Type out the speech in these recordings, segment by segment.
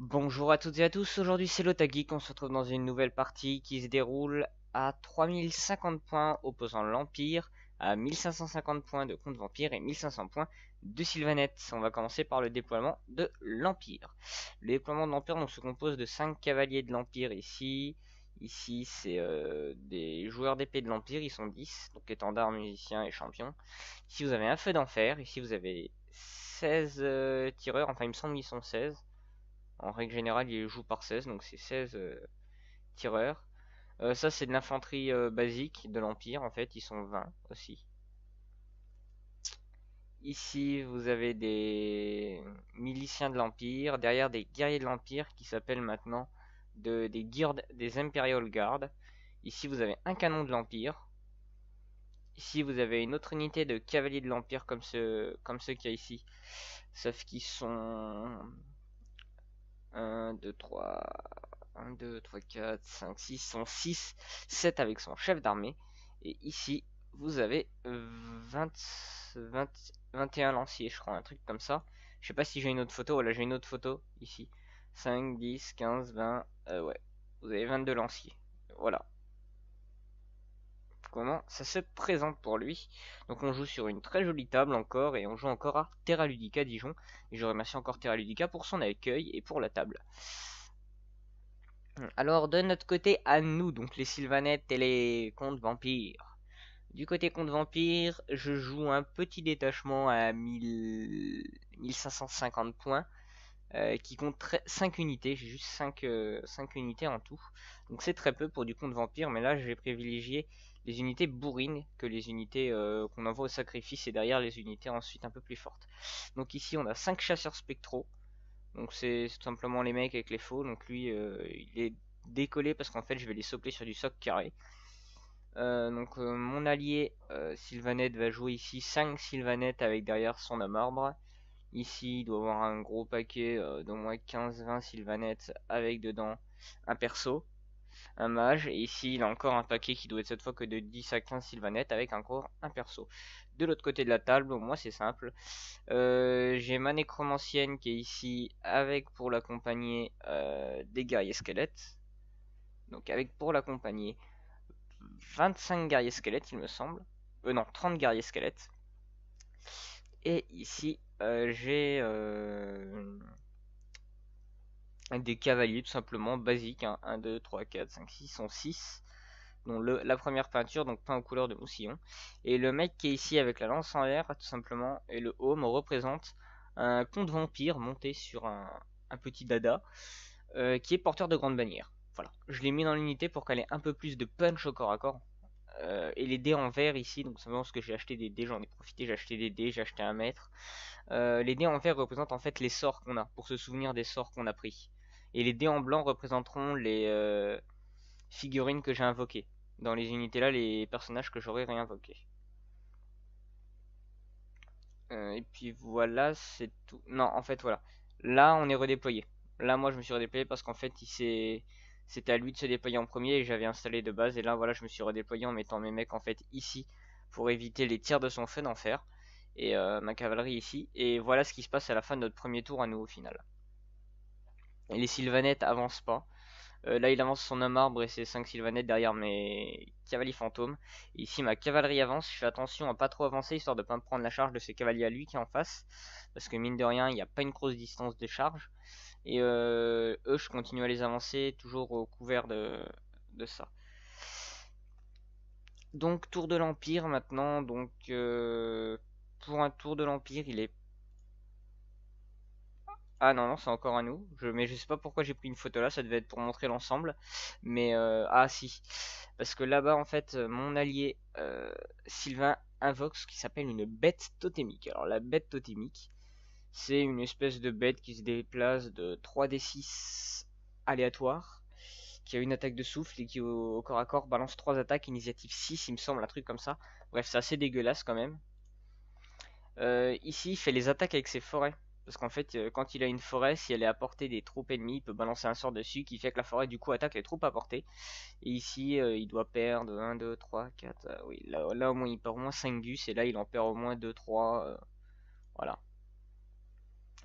Bonjour à toutes et à tous, aujourd'hui c'est Lotagik, on se retrouve dans une nouvelle partie qui se déroule à 3050 points opposant l'Empire, à 1550 points de Comte Vampire et 1500 points de Sylvanette. On va commencer par le déploiement de l'Empire. Le déploiement de l'Empire se compose de 5 cavaliers de l'Empire ici. Ici c'est des joueurs d'épée de l'Empire, ils sont 10, donc étendards, musiciens et champions. Ici vous avez un feu d'enfer, ici vous avez 16 tireurs, enfin il me semble qu'ils sont 16. En règle générale, il joue par 16, donc c'est 16 tireurs. Ça, c'est de l'infanterie basique de l'Empire, en fait, ils sont 20 aussi. Ici, vous avez des miliciens de l'Empire, derrière des guerriers de l'Empire qui s'appellent maintenant des Imperial Guard. Ici, vous avez un canon de l'Empire. Ici, vous avez une autre unité de cavaliers de l'Empire comme ceux qu'il y a ici. Sauf qu'ils sont 1, 2, 3, 1, 2, 3, 4, 5, 6, sont 6, 7 avec son chef d'armée. Et ici, vous avez 20, 20, 21 lanciers, je crois, un truc comme ça. Je sais pas si j'ai une autre photo, voilà, j'ai une autre photo ici. 5, 10, 15, 20, ouais. Vous avez 22 lanciers. Voilà comment ça se présente pour lui. Donc on joue sur une très jolie table encore, et on joue encore à Terra Ludica Dijon. Et je remercie encore Terra Ludica pour son accueil et pour la table. Alors de notre côté à nous, donc les Sylvanettes et les Comtes Vampires. Du côté Comte Vampire, je joue un petit détachement à 1550 points qui compte 5 unités. J'ai juste 5 unités en tout. Donc c'est très peu pour du Comte Vampire, mais là je vais privilégier les unités bourrines que les unités qu'on envoie au sacrifice et derrière les unités ensuite un peu plus fortes. Donc ici on a 5 chasseurs spectraux. Donc c'est tout simplement les mecs avec les faux. Donc lui il est décollé parce qu'en fait je vais les sopler sur du soc carré. Mon allié Sylvanette va jouer ici 5 Sylvanettes avec derrière son homme arbre. Ici il doit avoir un gros paquet d'au moins 15-20 Sylvanettes avec dedans un perso, un mage. Et ici il a encore un paquet qui doit être cette fois que de 10 à 15 Sylvanettes avec encore un perso. De l'autre côté de la table, moi c'est simple. J'ai ma nécromancienne qui est ici avec pour l'accompagner des guerriers squelettes. Donc avec pour l'accompagner 25 guerriers squelettes il me semble. Non, 30 guerriers squelettes. Et ici j'ai des cavaliers tout simplement basiques. 1, 2, 3, 4, 5, 6, sont 6. Dont la première peinture, donc peint aux couleurs de Moussillon. Et le mec qui est ici avec la lance en l'air, tout simplement, et le home représente un comte vampire monté sur un petit dada qui est porteur de grandes bannières. Voilà, je l'ai mis dans l'unité pour qu'elle ait un peu plus de punch au corps à corps. Et les dés en vert ici, donc simplement parce que j'ai acheté des dés, j'en ai profité, j'ai acheté des dés, j'ai acheté un mètre. Les dés en vert représentent en fait les sorts qu'on a, pour se souvenir des sorts qu'on a pris. Et les dés en blanc représenteront les figurines que j'ai invoquées. Dans les unités là, les personnages que j'aurais réinvoqués. Et puis voilà, c'est tout. Non, en fait, voilà. Là, on est redéployé. Là, moi, je me suis redéployé parce qu'en fait, c'était à lui de se déployer en premier et j'avais installé de base. Et là, voilà, je me suis redéployé en mettant mes mecs en fait ici pour éviter les tirs de son feu d'enfer. Et ma cavalerie ici. Et voilà ce qui se passe à la fin de notre premier tour à nous au final. Et les Sylvanettes avancent pas. Là, il avance son homme arbre et ses 5 Sylvanettes derrière mes cavaliers fantômes. Et ici, ma cavalerie avance. Je fais attention à pas trop avancer histoire de pas me prendre la charge de ces cavaliers à lui qui est en face. Parce que mine de rien, il n'y a pas une grosse distance de charge. Et eux, je continue à les avancer toujours au couvert de ça. Donc, tour de l'Empire maintenant. Donc, pour un tour de l'Empire, il est. Ah non, non, c'est encore à nous. Mais je sais pas pourquoi j'ai pris une photo là, ça devait être pour montrer l'ensemble. Mais ah si. Parce que là-bas, en fait, mon allié Sylvain invoque ce qui s'appelle une bête totémique. Alors la bête totémique, c'est une espèce de bête qui se déplace de 3d6 aléatoire, qui a une attaque de souffle et qui au corps à corps balance 3 attaques, initiative 6 il me semble, un truc comme ça. Bref, c'est assez dégueulasse quand même. Ici, il fait les attaques avec ses forêts. Parce qu'en fait, quand il a une forêt, si elle est à portée des troupes ennemies, il peut balancer un sort dessus qui fait que la forêt du coup attaque les troupes à portée. Et ici, il doit perdre 1, 2, 3, 4. Oui, là au moins il perd au moins 5 gus et là il en perd au moins 2, 3. Voilà.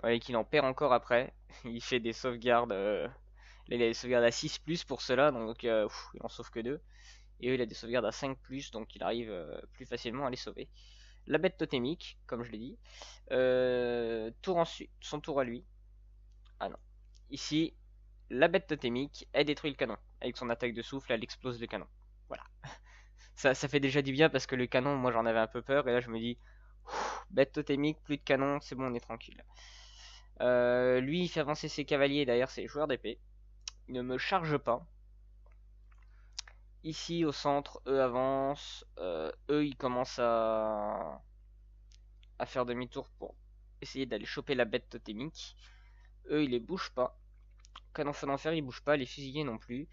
Ouais, qu'il en perd encore après. Il fait des sauvegardes. Là, il a des sauvegardes à 6 plus pour cela, donc il en sauve que 2. Et eux, il a des sauvegardes à 5 plus, donc il arrive plus facilement à les sauver. La bête totémique, comme je l'ai dit. Tour ensuite, son tour à lui. Ah non. Ici, la bête totémique, elle détruit le canon. Avec son attaque de souffle, elle explose le canon. Voilà. Ça fait déjà du bien parce que le canon, moi j'en avais un peu peur. Et là, je me dis, bête totémique, plus de canon, c'est bon, on est tranquille. Lui, il fait avancer ses cavaliers derrière ses joueurs d'épée. Il ne me charge pas. Ici, au centre, eux avancent. Eux, ils commencent à faire demi-tour pour essayer d'aller choper la bête totémique. Eux, ils les bougent pas. Canon feu d'enfer, ils bougent pas. Les fusiliers non plus.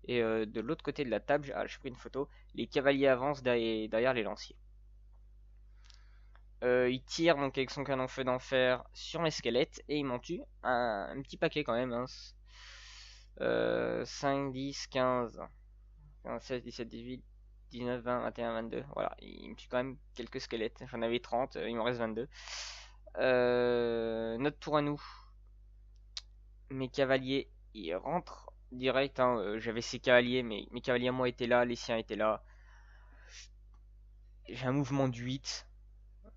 Et de l'autre côté de la table, j'ai pris une photo. Les cavaliers avancent derrière les lanciers. Il tire donc avec son canon feu d'enfer sur mes squelettes et il m'en tue un petit paquet quand même. Hein. 5, 10, 15, 15, 16, 17, 18, 19, 20, 21, 22. Voilà, il me tue quand même quelques squelettes. J'en avais 30, il m'en reste 22. Notre tour à nous. Mes cavaliers, ils rentrent direct. Hein. J'avais ces cavaliers, mais mes cavaliers à moi étaient là, les siens étaient là. J'ai un mouvement de 8.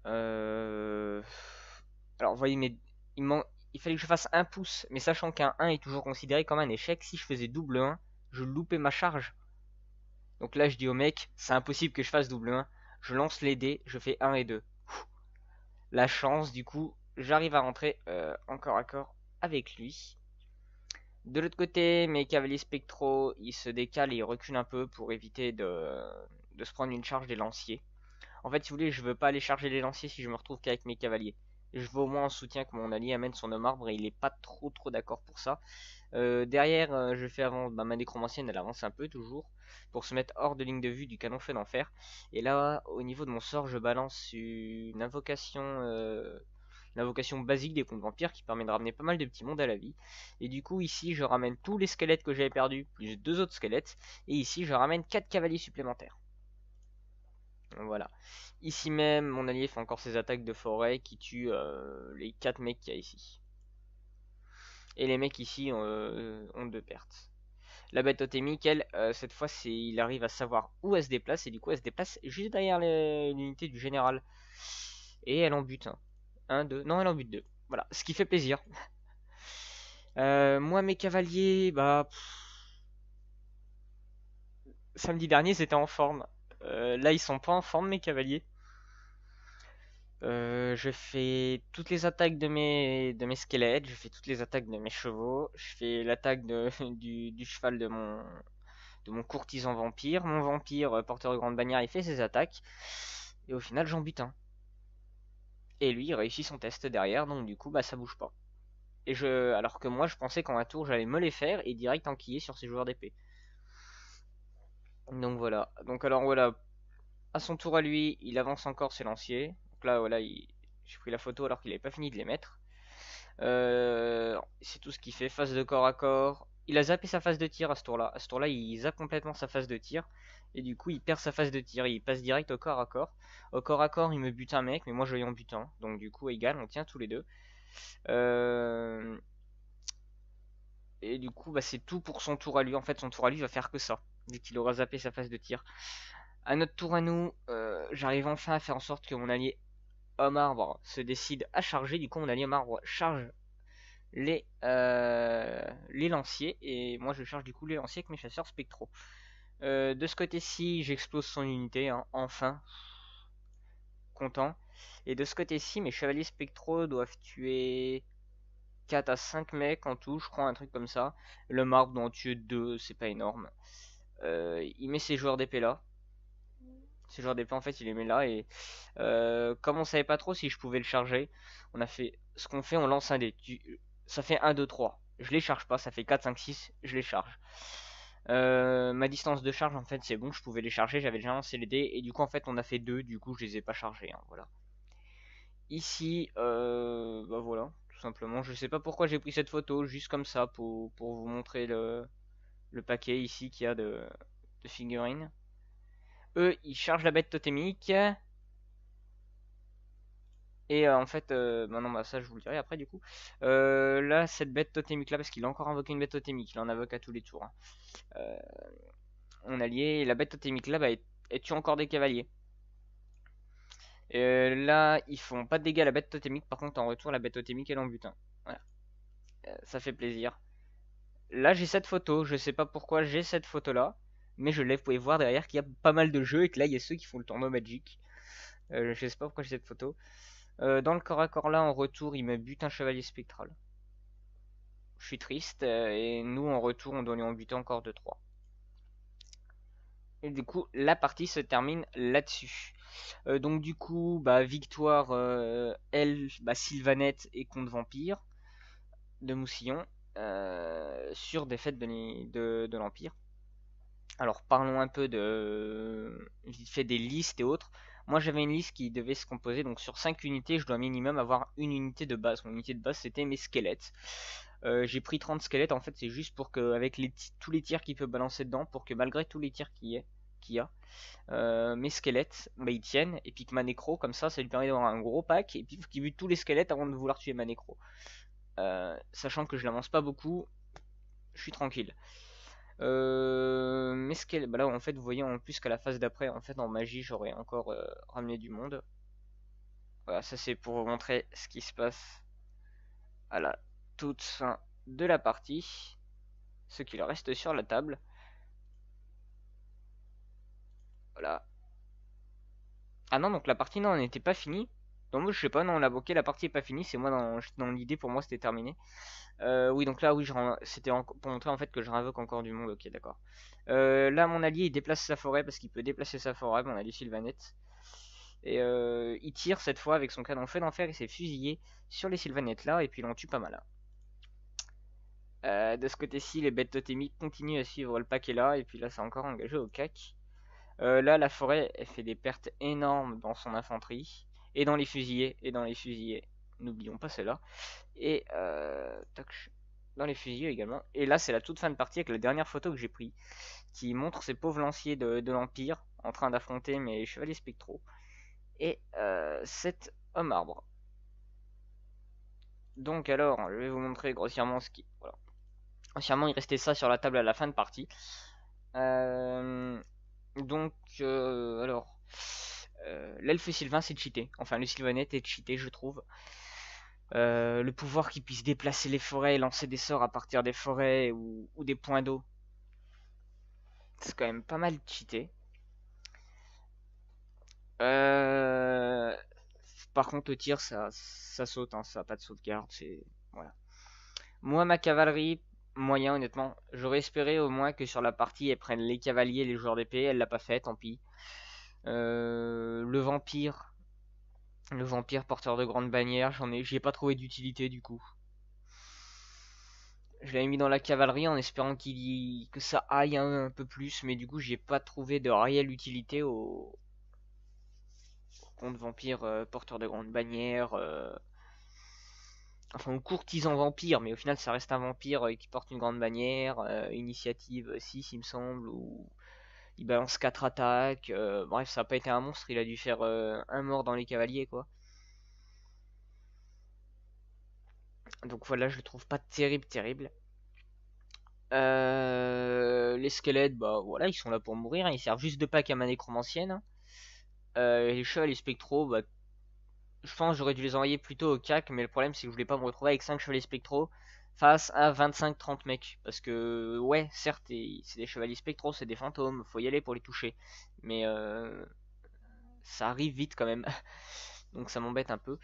Alors, vous voyez, il fallait que je fasse un pouce, mais sachant qu'un 1 est toujours considéré comme un échec, si je faisais double 1, je loupais ma charge. Donc là, je dis au mec, c'est impossible que je fasse double 1. Je lance les dés, je fais 1 et 2. La chance, du coup, j'arrive à rentrer encore à corps avec lui. De l'autre côté, mes cavaliers spectraux, ils se décalent et ils reculent un peu pour éviter de se prendre une charge des lanciers. En fait, si vous voulez, je veux pas aller charger les lanciers si je me retrouve qu'avec mes cavaliers. Je veux au moins en soutien que mon allié amène son homme arbre et il est pas trop d'accord pour ça. Derrière, je fais avant, ma nécromancienne elle avance un peu toujours pour se mettre hors de ligne de vue du canon feu d'enfer. Et là, au niveau de mon sort, je balance une invocation basique des contes vampires qui permet de ramener pas mal de petits mondes à la vie. Et du coup, ici, je ramène tous les squelettes que j'avais perdus, plus deux autres squelettes. Et ici, je ramène 4 cavaliers supplémentaires. Voilà. Ici même, mon allié fait encore ses attaques de forêt qui tuent les 4 mecs qu'il y a ici. Et les mecs ici ont 2 pertes. La bête totémique, elle, cette fois, il arrive à savoir où elle se déplace. Et du coup, elle se déplace juste derrière l'unité du général. Et elle en bute un. 1, 2. Non, elle en bute 2. Voilà, ce qui fait plaisir. Moi, mes cavaliers, bah... samedi dernier, ils étaient en forme. Là, ils sont pas en forme, mes cavaliers. Je fais toutes les attaques de mes squelettes, je fais toutes les attaques de mes chevaux, je fais l'attaque du cheval de mon courtisan vampire. Mon vampire porteur de grande bannière, il fait ses attaques. Et au final, j'en bute un. Et lui, il réussit son test derrière, donc du coup, bah ça bouge pas. Alors que moi, je pensais qu'en un tour, j'allais me les faire et direct enquiller sur ces joueurs d'épée. Donc voilà. Donc alors voilà, à son tour à lui, il avance encore ses lanciers. Donc là, voilà, j'ai pris la photo alors qu'il n'avait pas fini de les mettre. C'est tout ce qu'il fait, phase de corps à corps. Il a zappé sa phase de tir à ce tour-là. À ce tour-là, il zappe complètement sa phase de tir. Et du coup, il perd sa phase de tir. Il passe direct au corps à corps. Au corps à corps, il me bute un mec, mais moi je lui en bute un. Donc du coup, égal, on tient tous les deux. Et du coup, bah, c'est tout pour son tour à lui. En fait, son tour à lui va faire que ça, vu qu'il aura zappé sa phase de tir. À notre tour à nous, j'arrive enfin à faire en sorte que mon allié homme arbre se décide à charger. Du coup, mon allié homme arbre charge les lanciers. Et moi, je charge du coup les lanciers avec mes chasseurs spectraux. De ce côté-ci, j'explose son unité, hein, enfin. Content. Et de ce côté-ci, mes chevaliers spectraux doivent tuer 4 à 5 mecs en tout, je crois, un truc comme ça. Le marbre doit en tuer 2, c'est pas énorme. Il met ses joueurs d'épée là. Ces joueurs d'épée, en fait, il les met là. Et comme on savait pas trop si je pouvais le charger, on a fait ce qu'on fait, on lance un dé. Ça fait 1, 2, 3. Je les charge pas, ça fait 4, 5, 6, je les charge. Ma distance de charge, en fait, c'est bon, je pouvais les charger, j'avais déjà lancé les dés. Et du coup, en fait, on a fait 2, du coup, je les ai pas chargés. Hein, voilà. Ici, bah voilà, tout simplement. Je sais pas pourquoi j'ai pris cette photo, juste comme ça, pour vous montrer le paquet ici qu'il y a de figurines. Eux, ils chargent la bête totémique. Et en fait, bah non, bah ça je vous le dirai après du coup. Là, cette bête totémique là, parce qu'il a encore invoqué une bête totémique, il en invoque à tous les tours, hein. Euh, on a lié, et la bête totémique là, bah, elle tue encore des cavaliers. Là, ils font pas de dégâts à la bête totémique, par contre, en retour, la bête totémique elle en butin. Voilà. Ça fait plaisir. Là, j'ai cette photo, je sais pas pourquoi j'ai cette photo là, mais je l'ai, vous pouvez voir derrière qu'il y a pas mal de jeux et que là, il y a ceux qui font le tournoi Magic. Je sais pas pourquoi j'ai cette photo. Dans le corps à corps là, en retour, il me bute un chevalier spectral. Je suis triste, et nous en retour, on doit lui en buter encore 2-3. Et du coup, la partie se termine là-dessus. Donc du coup, bah, victoire, elle, bah, Sylvanette et Comte Vampire de Moussillon, sur défaite de l'Empire. Alors parlons un peu de vite fait des listes et autres. Moi j'avais une liste qui devait se composer, donc sur 5 unités, je dois minimum avoir une unité de base. Mon unité de base c'était mes squelettes. J'ai pris 30 squelettes, en fait c'est juste pour que, avec tous les tirs qu'il peut balancer dedans, pour que malgré tous les tirs qu'il y a, mes squelettes, bah, ils tiennent, et puis que ma nécro, comme ça lui permet d'avoir un gros pack, et puis il faut qu'il bute tous les squelettes avant de vouloir tuer ma nécro. Sachant que je l'avance pas beaucoup, je suis tranquille. Mais ce qu'elle, bah là en fait vous voyez en plus qu'à la phase d'après, en fait en magie j'aurais encore ramené du monde. Voilà, ça c'est pour vous montrer ce qui se passe à la toute fin de la partie, ce qu'il reste sur la table. Voilà. Ah non, donc la partie non, n'était pas finie. Donc moi je sais pas, non, on l'a bloqué, la partie est pas finie, c'est moi dans l'idée, pour moi c'était terminé. Oui, donc là oui, c'était pour montrer en fait que je réinvoque encore du monde, ok d'accord. Là mon allié il déplace sa forêt parce qu'il peut déplacer sa forêt, mon allié Sylvanette. Et il tire cette fois avec son canon fait d'enfer et s'est fusillé sur les sylvanettes là, et puis il en tue pas mal, hein. De ce côté-ci, les bêtes totémiques continuent à suivre le paquet là, et puis là c'est encore engagé au cac. Là la forêt elle fait des pertes énormes dans son infanterie, et dans les fusillés, n'oublions pas cela. Et dans les fusillés également. Et là c'est la toute fin de partie avec la dernière photo que j'ai prise, qui montre ces pauvres lanciers de l'Empire en train d'affronter mes chevaliers spectraux et 7 hommes arbres. Donc alors, je vais vous montrer grossièrement ce qui... Voilà. Grossièrement, il restait ça sur la table à la fin de partie. Donc, alors... l'elfe Sylvain c'est cheaté. Enfin, le Sylvanette est cheaté, je trouve. Le pouvoir qu'il puisse déplacer les forêts et lancer des sorts à partir des forêts ou des points d'eau, c'est quand même pas mal cheaté. Euh, Par contre, le tir, ça saute, hein, ça n'a pas de sauvegarde. Voilà. Moi, ma cavalerie, moyen, honnêtement. J'aurais espéré au moins que sur la partie, elle prenne les cavaliers et les joueurs d'épée. Elle l'a pas fait, tant pis. Le vampire. Le vampire porteur de grandes bannières, j'y ai pas trouvé d'utilité du coup. Je l'avais mis dans la cavalerie en espérant que ça aille un peu plus, mais du coup, j'ai pas trouvé de réelle utilité au compte vampire porteur de grandes bannières. Enfin, au courtisan vampire, mais au final, ça reste un vampire qui porte une grande bannière, initiative 6, il me semble, ou il balance 4 attaques. Bref, ça n'a pas été un monstre, il a dû faire un mort dans les cavaliers, quoi. Donc voilà, je le trouve pas terrible, terrible. Les squelettes, bah voilà, ils sont là pour mourir, hein, ils servent juste de pack à ma nécromancienne. Les chevaux, les spectraux, bah, je pense que j'aurais dû les envoyer plutôt au CAC, mais le problème c'est que je voulais pas me retrouver avec 5 chevaliers spectraux face à 25-30 mecs. Parce que, ouais, certes, c'est des chevaliers spectraux, c'est des fantômes, faut y aller pour les toucher. Mais ça arrive vite quand même. Donc ça m'embête un peu.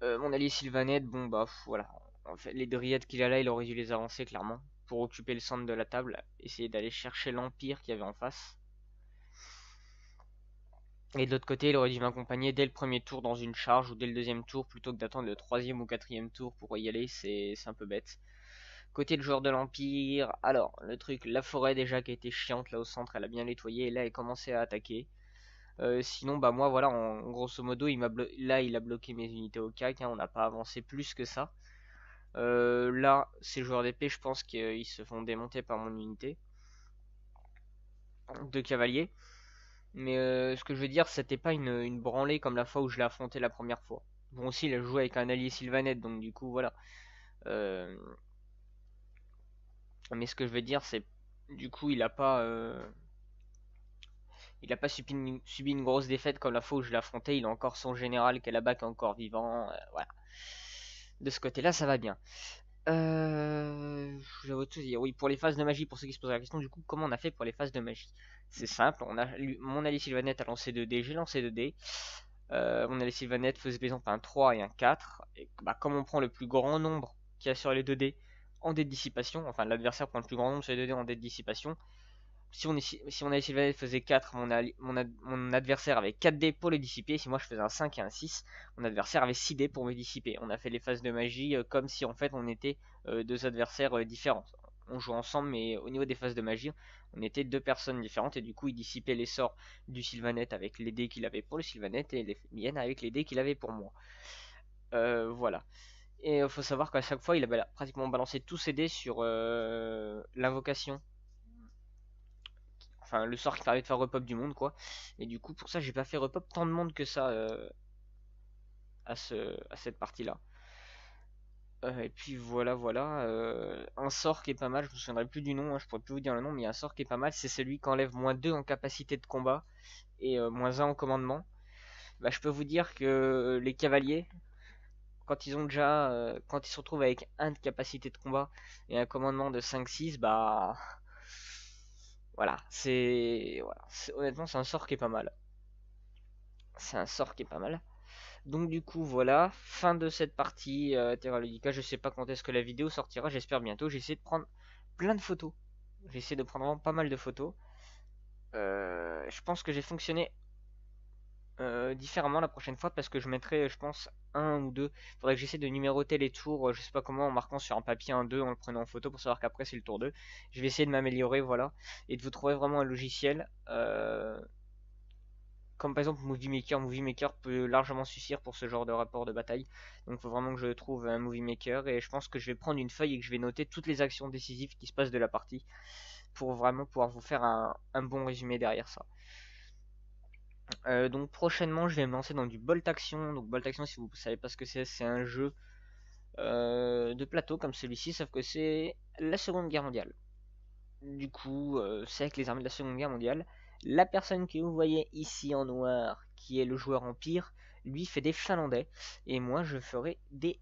Mon allié Sylvanette, bon bah voilà. En fait, les dryades qu'il a là, il aurait dû les avancer clairement. Pour occuper le centre de la table, essayer d'aller chercher l'Empire qu'il y avait en face. Et de l'autre côté, il aurait dû m'accompagner dès le premier tour dans une charge ou dès le deuxième tour plutôt que d'attendre le troisième ou quatrième tour pour y aller, c'est un peu bête. Côté le joueur de l'Empire, alors le truc, la forêt déjà qui a été chiante là au centre, elle a bien nettoyé et là elle commençait à attaquer. Sinon, bah moi voilà, en grosso modo, là il a bloqué mes unités au CAC, hein, on n'a pas avancé plus que ça. Là, ces joueurs d'épée, je pense qu'ils se font démonter par mon unité de cavalier. Mais ce que je veux dire, c'était pas une branlée comme la fois où je l'ai affronté la première fois. Bon, aussi, il a joué avec un allié Sylvanette, donc du coup, voilà. Euh, mais ce que je veux dire, c'est du coup, il a pas subi une grosse défaite comme la fois où je l'ai affronté. Il a encore son général Kalabak encore vivant. Voilà. De ce côté-là, ça va bien. J'avais autre chose à dire. Oui, pour les phases de magie, pour ceux qui se posent la question, du coup, comment on a fait pour les phases de magie? C'est simple, mon allié Sylvanette a lancé 2 dés, j'ai lancé 2 dés. Mon allié Sylvanette faisait par exemple un 3 et un 4. Et bah, comme on prend le plus grand nombre qu'il y a sur les 2 dés en dés de dissipation, enfin l'adversaire prend le plus grand nombre sur les 2 dés en dés de dissipation, si mon allié Sylvanette faisait 4, mon adversaire avait 4 dés pour le dissiper. Si moi je faisais un 5 et un 6, mon adversaire avait 6 dés pour me dissiper. On a fait les phases de magie comme si en fait on était deux adversaires différents. On joue ensemble, mais au niveau des phases de magie, on était deux personnes différentes et du coup il dissipait les sorts du Sylvanette avec les dés qu'il avait pour le Sylvanette et les miennes avec les dés qu'il avait pour moi. Voilà. Et il faut savoir qu'à chaque fois il avait pratiquement balancé tous ses dés sur l'invocation, enfin le sort qui permet de faire repop du monde quoi. Et du coup pour ça j'ai pas fait repop tant de monde que ça à cette partie là. Et puis voilà, un sort qui est pas mal, je me souviendrai plus du nom, hein, je pourrais plus vous dire le nom, mais il y a un sort qui est pas mal, c'est celui qui enlève -2 en capacité de combat et -1 en commandement. Bah, je peux vous dire que les cavaliers, quand ils se retrouvent avec 1 de capacité de combat et un commandement de 5-6, bah honnêtement c'est un sort qui est pas mal. C'est un sort qui est pas mal. Donc du coup voilà, fin de cette partie Terra Ludica. Je sais pas quand est-ce que la vidéo sortira, j'espère bientôt. J'ai essayé de prendre plein de photos. J'ai essayé de prendre vraiment pas mal de photos. Je pense que j'ai fonctionné différemment la prochaine fois parce que je mettrai, je pense, un ou deux. Faudrait que j'essaie de numéroter les tours, je sais pas comment, en marquant sur un papier un 2 en le prenant en photo pour savoir qu'après c'est le tour 2. Je vais essayer de m'améliorer, voilà, et de vous trouver vraiment un logiciel. Comme par exemple Movie Maker. Movie Maker peut largement suffire pour ce genre de rapport de bataille. Donc il faut vraiment que je trouve un Movie Maker. Et je pense que je vais prendre une feuille et que je vais noter toutes les actions décisives qui se passent de la partie. Pour vraiment pouvoir vous faire un bon résumé derrière ça. Donc prochainement je vais me lancer dans du Bolt Action. Donc Bolt Action, si vous ne savez pas ce que c'est un jeu de plateau comme celui-ci. Sauf que c'est la Seconde Guerre mondiale. Du coup c'est avec les armées de la Seconde Guerre mondiale. La personne que vous voyez ici en noir, qui est le joueur empire, lui fait des Finlandais, et moi je ferai des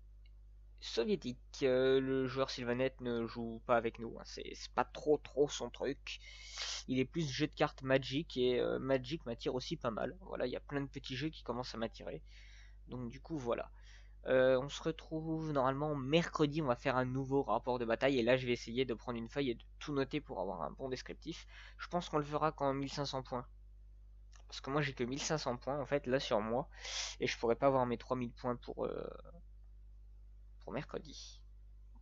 Soviétiques. Le joueur Sylvanette ne joue pas avec nous, hein. C'est pas trop son truc. Il est plus jeu de cartes Magic, et Magic m'attire aussi pas mal. Voilà, il y a plein de petits jeux qui commencent à m'attirer. Donc du coup voilà. On se retrouve normalement mercredi, on va faire un nouveau rapport de bataille et là je vais essayer de prendre une feuille et de tout noter pour avoir un bon descriptif. Je pense qu'on le fera quand 1500 points. Parce que moi j'ai que 1500 points en fait là sur moi et je pourrais pas avoir mes 3000 points pour mercredi.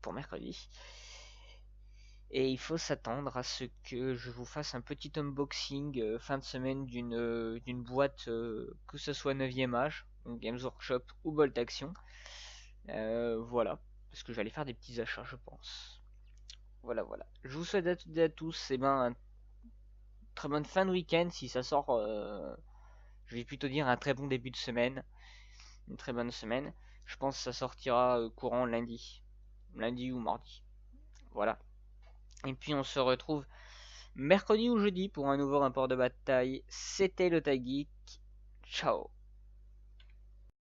Pour mercredi. Et il faut s'attendre à ce que je vous fasse un petit unboxing fin de semaine d'une boîte, que ce soit 9ème âge, donc Games Workshop ou Bolt Action. Voilà, parce que j'allais faire des petits achats, je pense. Voilà. Je vous souhaite à toutes et à tous une très bonne fin de week-end. Si ça sort, je vais plutôt dire un très bon début de semaine. Une très bonne semaine. Je pense que ça sortira courant lundi. Lundi ou mardi. Voilà. Et puis on se retrouve mercredi ou jeudi pour un nouveau rapport de bataille. C'était le Tag Geek. Ciao.